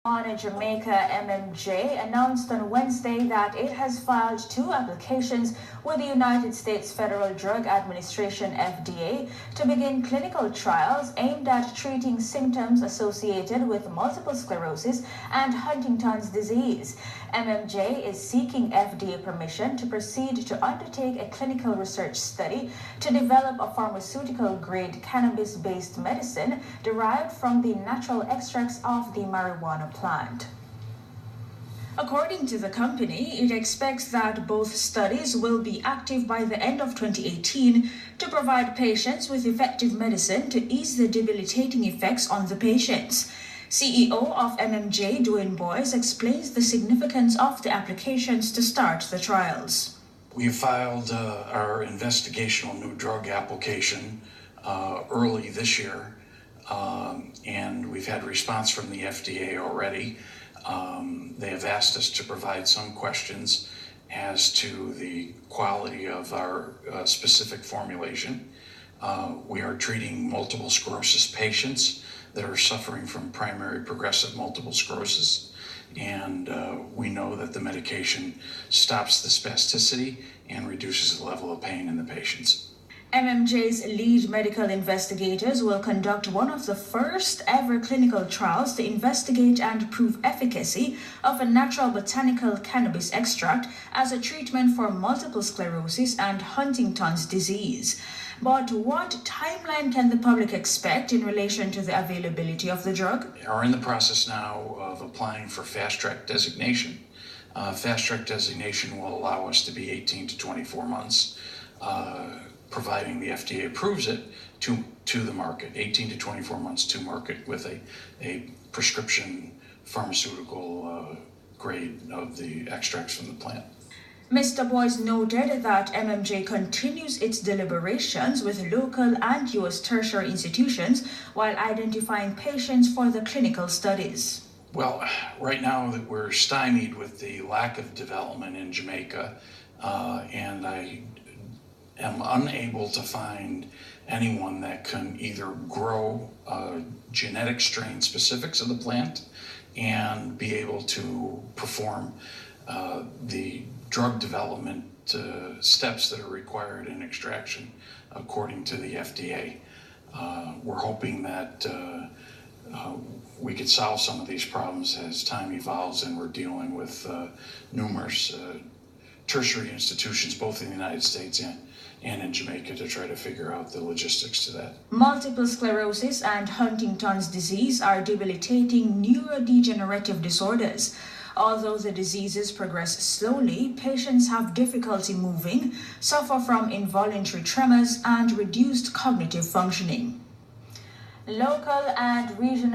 Jamaica MMJ announced on Wednesday that it has filed 2 applications with the United States Federal Drug Administration FDA to begin clinical trials aimed at treating symptoms associated with multiple sclerosis and Huntington's disease. MMJ is seeking FDA permission to proceed to undertake a clinical research study to develop a pharmaceutical-grade cannabis-based medicine derived from the natural extracts of the marijuana plant. According to the company, it expects that both studies will be active by the end of 2018 to provide patients with effective medicine to ease the debilitating effects on the patients. CEO of MMJ, Duane, explains the significance of the applications to start the trials. We filed our investigational new drug application early this year, and we've had response from the FDA already. They have asked us to provide some questions as to the quality of our specific formulation. We are treating multiple sclerosis patients that are suffering from primary progressive multiple sclerosis, and we know that the medication stops the spasticity and reduces the level of pain in the patients. MMJ's lead medical investigators will conduct one of the first ever clinical trials to investigate and prove efficacy of a natural botanical cannabis extract as a treatment for multiple sclerosis and Huntington's disease. But what timeline can the public expect in relation to the availability of the drug? We are in the process now of applying for fast-track designation. Fast-track designation will allow us to be 18 to 24 months, providing the FDA approves it, to the market, 18 to 24 months to market with a prescription pharmaceutical grade of the extracts from the plant. Mr. Boise noted that MMJ continues its deliberations with local and U.S. tertiary institutions while identifying patients for the clinical studies. Well, right now that we're stymied with the lack of development in Jamaica, and I am unable to find anyone that can either grow genetic strain specifics of the plant and be able to perform the drug development steps that are required in extraction according to the FDA. We're hoping that we could solve some of these problems as time evolves, and we're dealing with numerous tertiary institutions, both in the United States and in Jamaica, to try to figure out the logistics to that. Multiple sclerosis and Huntington's disease are debilitating neurodegenerative disorders. Although the diseases progress slowly, patients have difficulty moving, suffer from involuntary tremors, and reduced cognitive functioning. Local and regional